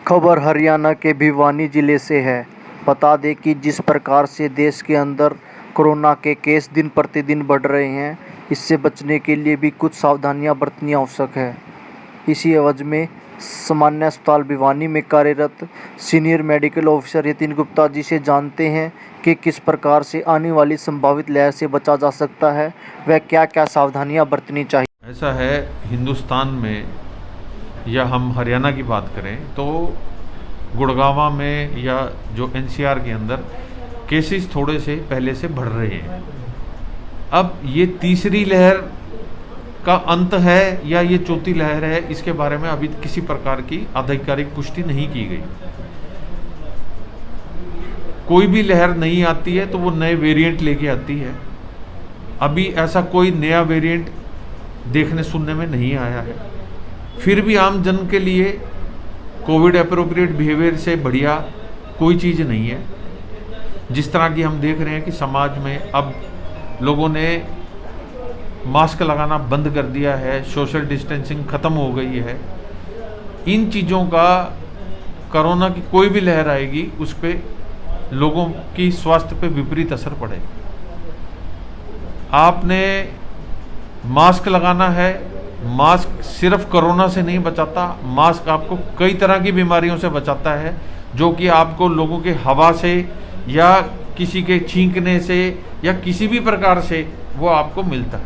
खबर हरियाणा के भिवानी जिले से है। बता दें कि जिस प्रकार से देश के अंदर कोरोना के केस दिन प्रतिदिन बढ़ रहे हैं, इससे बचने के लिए भी कुछ सावधानियां बरतनी आवश्यक है। इसी एवज में सामान्य अस्पताल भिवानी में कार्यरत senior medical officer Yatin Gupta ji से जानते हैं कि किस प्रकार से आने वाली संभावित लहर से बचा जा सकता है, वह क्या क्या सावधानियां बरतनी चाहिए। ऐसा है, हिंदुस्तान में या हम हरियाणा की बात करें तो गुड़गांव में या जो एनसीआर के अंदर केसेस थोड़े से पहले से बढ़ रहे हैं। अब ये तीसरी लहर का अंत है या ये चौथी लहर है, इसके बारे में अभी किसी प्रकार की आधिकारिक पुष्टि नहीं की गई। कोई भी लहर नहीं आती है तो वो नए वेरिएंट लेके आती है। अभी ऐसा कोई नया वेरिएंट देखने सुनने में नहीं आया है। फिर भी आम जन के लिए कोविड एप्रोप्रिएट बिहेवियर से बढ़िया कोई चीज़ नहीं है। जिस तरह की हम देख रहे हैं कि समाज में अब लोगों ने मास्क लगाना बंद कर दिया है, सोशल डिस्टेंसिंग ख़त्म हो गई है। इन चीज़ों का कोरोना की कोई भी लहर आएगी उस पर लोगों की स्वास्थ्य पे विपरीत असर पड़ेगा। आपने मास्क लगाना है। मास्क सिर्फ कोरोना से नहीं बचाता, मास्क आपको कई तरह की बीमारियों से बचाता है, जो कि आपको लोगों के हवा से या किसी के छींकने से या किसी भी प्रकार से वो आपको मिलता है।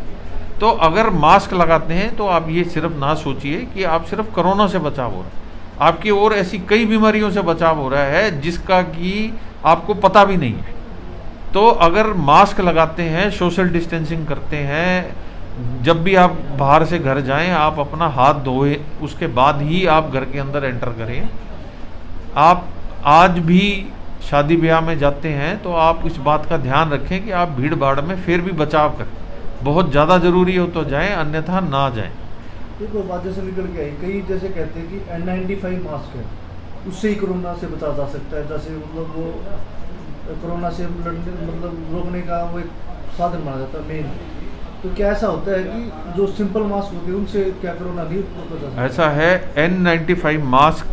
तो अगर मास्क लगाते हैं तो आप ये सिर्फ ना सोचिए कि आप सिर्फ कोरोना से बचाव हो रहा है, आपकी और ऐसी कई बीमारियों से बचाव हो रहा है जिसका कि आपको पता भी नहीं है। तो अगर मास्क लगाते हैं, सोशल डिस्टेंसिंग करते हैं, जब भी आप बाहर से घर जाएं आप अपना हाथ धोएं, उसके बाद ही आप घर के अंदर एंटर करें। आप आज भी शादी ब्याह में जाते हैं तो आप इस बात का ध्यान रखें कि आप भीड़ भाड़ में फिर भी बचाव करें। बहुत ज़्यादा ज़रूरी हो तो जाएं, अन्यथा ना जाएं। देखो बात जैसे निकल के आई, कई जैसे कहते हैं कि N95 मास्क है, उससे ही कोरोना से बचा जा सकता है। जैसे मतलब वो कोरोना से रोकने का वो एक साधन माना जाता है मेन। तो क्या ऐसा होता है कि जो सिंपल मास्क होते हैं उनसे क्या कोरोना नहीं रोका जा सकता? ऐसा है, N95 मास्क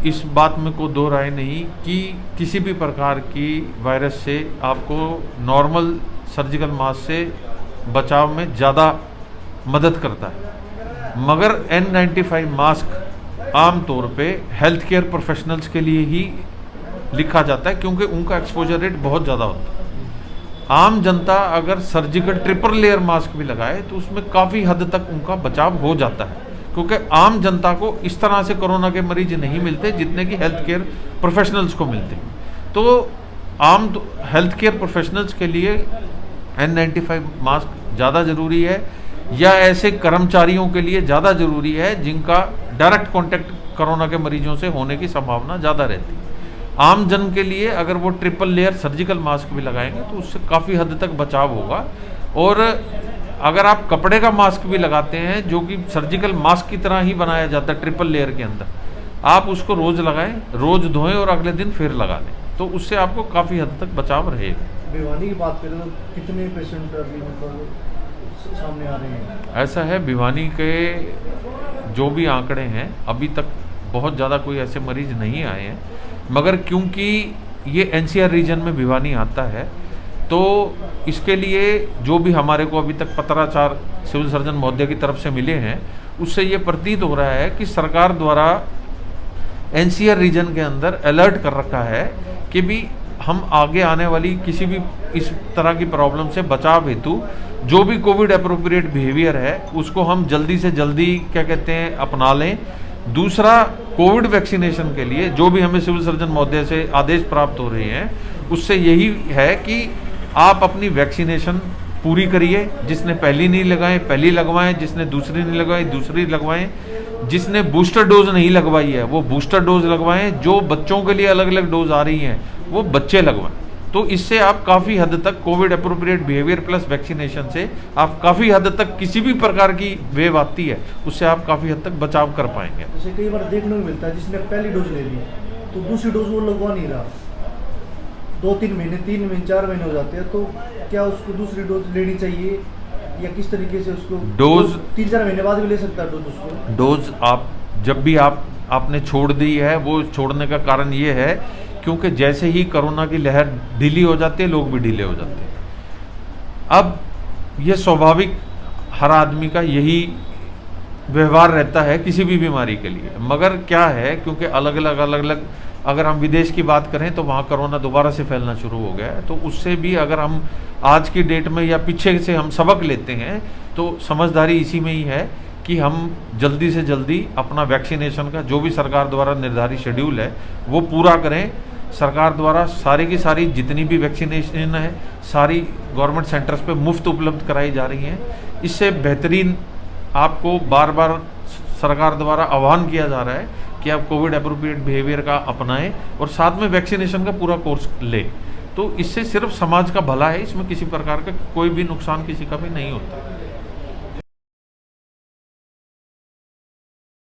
इस बात में कोई दो राय नहीं कि किसी भी प्रकार की वायरस से आपको नॉर्मल सर्जिकल मास्क से बचाव में ज़्यादा मदद करता है। मगर N95 मास्क आम तौर पे हेल्थ केयर प्रोफेशनल्स के लिए ही लिखा जाता है, क्योंकि उनका एक्सपोजर रेट बहुत ज़्यादा होता है। आम जनता अगर सर्जिकल ट्रिपल लेयर मास्क भी लगाए तो उसमें काफ़ी हद तक उनका बचाव हो जाता है, क्योंकि आम जनता को इस तरह से कोरोना के मरीज नहीं मिलते जितने कि हेल्थ केयर प्रोफेशनल्स को मिलते हैं। तो आम हेल्थ केयर प्रोफेशनल्स के लिए N95 मास्क ज़्यादा ज़रूरी है, या ऐसे कर्मचारियों के लिए ज़्यादा ज़रूरी है जिनका डायरेक्ट कॉन्टैक्ट कोरोना के मरीजों से होने की संभावना ज़्यादा रहती है। आम जन के लिए अगर वो ट्रिपल लेयर सर्जिकल मास्क भी लगाएंगे तो उससे काफ़ी हद तक बचाव होगा। और अगर आप कपड़े का मास्क भी लगाते हैं, जो कि सर्जिकल मास्क की तरह ही बनाया जाता है ट्रिपल लेयर के अंदर, आप उसको रोज़ लगाएं, रोज़ धोएं और अगले दिन फिर लगा लें, तो उससे आपको काफ़ी हद तक बचाव रहेगा। भिवानी की बात करें तो कितने पेशेंट अभी मतलब सामने आ रहे हैं? ऐसा है, भिवानी के जो भी आंकड़े हैं अभी तक बहुत ज़्यादा कोई ऐसे मरीज नहीं आए हैं, मगर क्योंकि ये एनसीआर रीजन में भिवानी आता है तो इसके लिए जो भी हमारे को अभी तक पत्राचार सिविल सर्जन महोदय की तरफ से मिले हैं, उससे ये प्रतीत हो रहा है कि सरकार द्वारा एनसीआर रीजन के अंदर अलर्ट कर रखा है कि भी हम आगे आने वाली किसी भी इस तरह की प्रॉब्लम से बचाव हेतु जो भी कोविड एप्रोप्रिएट बिहेवियर है उसको हम जल्दी से जल्दी क्या कहते हैं अपना लें। दूसरा, कोविड वैक्सीनेशन के लिए जो भी हमें सिविल सर्जन महोदय से आदेश प्राप्त हो रहे हैं उससे यही है कि आप अपनी वैक्सीनेशन पूरी करिए। जिसने पहली नहीं लगाए पहली लगवाएं, जिसने दूसरी नहीं लगवाई दूसरी लगवाएं, जिसने बूस्टर डोज नहीं लगवाई है वो बूस्टर डोज लगवाएं, जो बच्चों के लिए अलग अलग डोज आ रही हैं वो बच्चे लगवाएं। तो इससे आप काफ़ी हद तक Covid appropriate behaviour plus vaccination से आप काफ़ी हद तक किसी भी प्रकार की वेव आती है उससे आप काफ़ी हद तक बचाव कर पाएंगे। जैसे कई बार देखने को मिलता है जिसने पहली डोज ले ली तो दूसरी डोज वो लगवा नहीं रहा, 2-3 महीने 3 महीने 4 महीने हो जाते हैं, तो क्या उसको दूसरी डोज लेनी चाहिए या किस तरीके से उसको डोज 3-4 महीने बाद भी ले सकता है डोज उसको? डोज आप जब भी आप आपने छोड़ दी है, वो छोड़ने का कारण ये है क्योंकि जैसे ही कोरोना की लहर ढीली हो जाती है, लोग भी ढीले हो जाते हैं। अब ये स्वाभाविक हर आदमी का यही व्यवहार रहता है किसी भी बीमारी के लिए, मगर क्या है क्योंकि अलग अलग अगर हम विदेश की बात करें तो वहाँ कोरोना दोबारा से फैलना शुरू हो गया है। तो उससे भी अगर हम आज की डेट में या पीछे से हम सबक लेते हैं तो समझदारी इसी में ही है कि हम जल्दी से जल्दी अपना वैक्सीनेशन का जो भी सरकार द्वारा निर्धारित शेड्यूल है वो पूरा करें। सरकार द्वारा सारी की सारी जितनी भी वैक्सीनेशन है सारी गवर्नमेंट सेंटर्स पे मुफ्त उपलब्ध कराई जा रही हैं। इससे बेहतरीन आपको बार बार सरकार द्वारा आह्वान किया जा रहा है कि आप कोविड अप्रोप्रिएट बिहेवियर का अपनाएं और साथ में वैक्सीनेशन का पूरा कोर्स लें। तो इससे सिर्फ समाज का भला है, इसमें किसी प्रकार का कोई भी नुकसान किसी का भी नहीं होता।